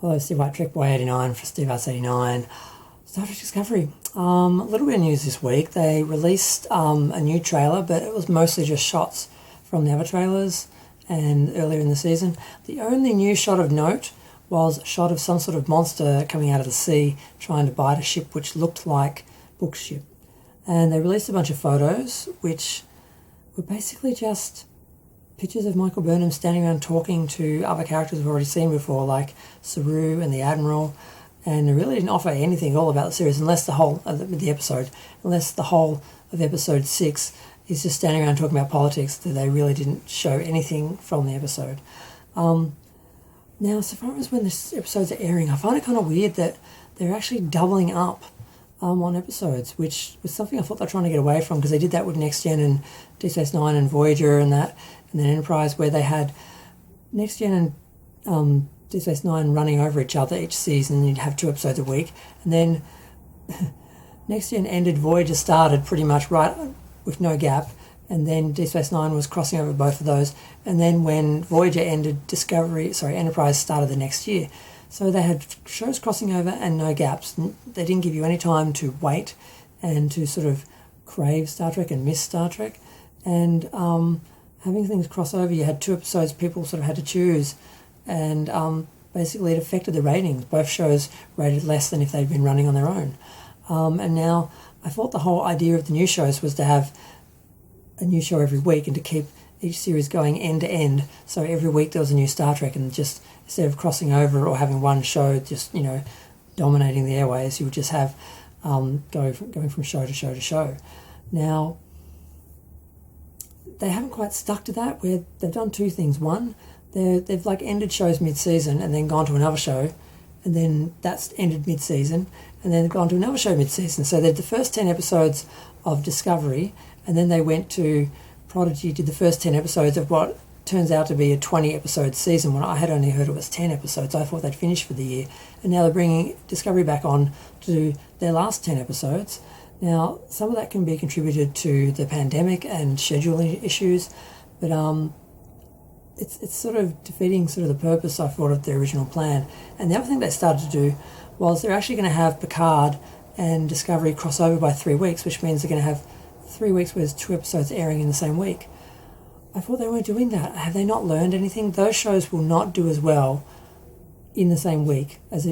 Although Steve White Trek Boy 89 for Steve Arts 89. Star Trek Discovery. A little bit of news this week. They released a new trailer, but it was mostly just shots from the other trailers and earlier in the season. The only new shot of note was a shot of some sort of monster coming out of the sea trying to bite a ship which looked like Book's ship. And they released a bunch of photos which were basically just pictures of Michael Burnham standing around talking to other characters we've already seen before, like Saru and the Admiral, and it really didn't offer anything at all about the series, unless the whole of the episode, unless the whole of episode 6 is just standing around talking about politics. That they really didn't show anything from the episode. Now, so far as when the episodes are airing, I find it kind of weird that they're actually doubling up on episodes, which was something I thought they were trying to get away from, because they did that with Next Gen and Deep Space Nine and Voyager and that, and then Enterprise, where they had Next Gen and Deep Space Nine running over each other each season, and you'd have 2 episodes a week, and then Next Gen ended, Voyager started pretty much right with no gap, and then Deep Space Nine was crossing over both of those, and then when Voyager ended, Enterprise started the next year. So they had shows crossing over and no gaps. They didn't give you any time to wait and to sort of crave Star Trek and miss Star Trek. And having things cross over, you had 2 episodes people sort of had to choose, and basically it affected the ratings. Both shows rated less than if they'd been running on their own. And now I thought the whole idea of the new shows was to have a new show every week and to keep each series going end to end. So every week there was a new Star Trek, and just instead of crossing over or having one show just, dominating the airways, you would just have going from show to show to show. Now, they haven't quite stuck to that, where they've done 2 things. One, they've like ended shows mid-season and then gone to another show, and then that's ended mid-season, and then they've gone to another show mid-season. So they did the first 10 episodes of Discovery, and then they went to Prodigy, did the first 10 episodes of what turns out to be a 20-episode season, when I had only heard it was 10 episodes. I thought they'd finished for the year. And now they're bringing Discovery back on to do their last 10 episodes. Now, some of that can be contributed to the pandemic and scheduling issues, but it's sort of defeating sort of the purpose, I thought, of the original plan. And the other thing they started to do was they're actually going to have Picard and Discovery cross over by 3 weeks, which means they're going to have 3 weeks where there's 2 episodes airing in the same week. I thought they weren't doing that. Have they not learned anything? Those shows will not do as well in the same week of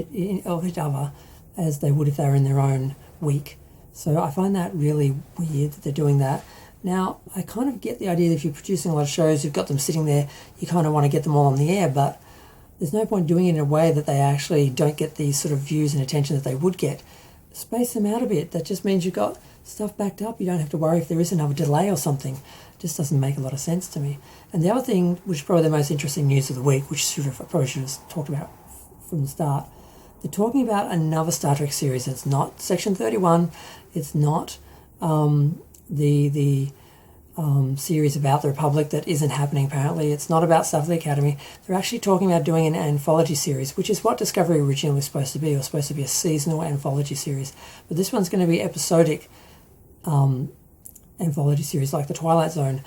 each other as they would if they were in their own week. So I find that really weird that they're doing that. Now, I kind of get the idea that if you're producing a lot of shows, you've got them sitting there, you kind of want to get them all on the air, but there's no point doing it in a way that they actually don't get the sort of views and attention that they would get. Space them out a bit. That just means you've got stuff backed up. You don't have to worry if there is another delay or something. It just doesn't make a lot of sense to me. And the other thing, which is probably the most interesting news of the week, which I probably should have talked about from the start, they're talking about another Star Trek series. It's not Section 31. It's not the series about the Republic that isn't happening apparently. It's not about stuff of the Academy. They're actually talking about doing an anthology series, which is what Discovery originally was supposed to be. It was supposed to be a seasonal anthology series. But this one's going to be episodic anthology series like The Twilight Zone.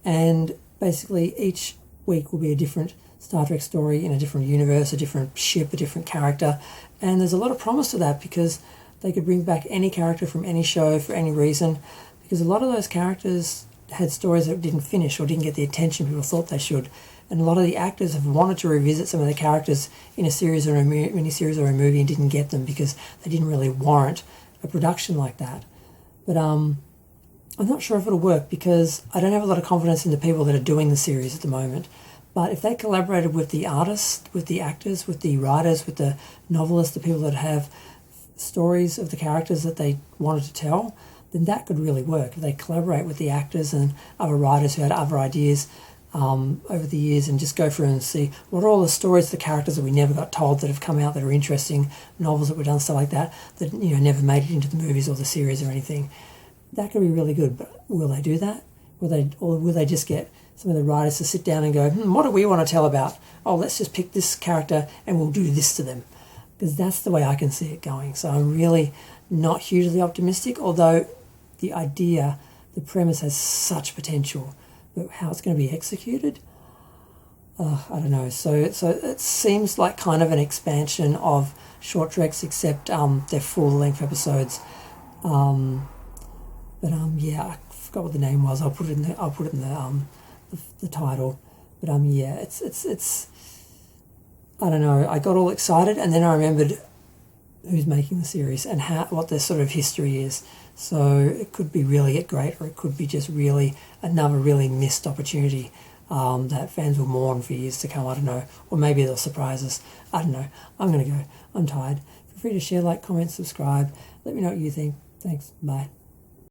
And basically each week will be a different Star Trek story in a different universe, a different ship, a different character. And there's a lot of promise to that, because they could bring back any character from any show for any reason, because a lot of those characters had stories that didn't finish or didn't get the attention people thought they should. And a lot of the actors have wanted to revisit some of the characters in a series or a mini-series or a movie and didn't get them because they didn't really warrant a production like that. But I'm not sure if it'll work, because I don't have a lot of confidence in the people that are doing the series at the moment. But if they collaborated with the artists, with the actors, with the writers, with the novelists, the people that have stories of the characters that they wanted to tell, then that could really work. If they collaborate with the actors and other writers who had other ideas over the years, and just go through and see what are all the stories, the characters that we never got told that have come out that are interesting, novels that were done, stuff like that, that never made it into the movies or the series or anything. That could be really good, but will they do that? Or will they just get some of the writers to sit down and go, what do we want to tell about? Oh, let's just pick this character and we'll do this to them. Because that's the way I can see it going. So I'm really not hugely optimistic, although the idea, the premise has such potential. But how it's going to be executed, I don't know. So it seems like kind of an expansion of short treks, except they're full length episodes. Yeah, I forgot what the name was. I'll put it in the title. Yeah, it's I don't know. I got all excited, and then I remembered who's making the series and what their sort of history is. So it could be really great, or it could be just really another really missed opportunity that fans will mourn for years to come. I don't know. Or maybe they'll surprise us. I don't know. I'm going to go. I'm tired. Feel free to share, like, comment, subscribe. Let me know what you think. Thanks. Bye.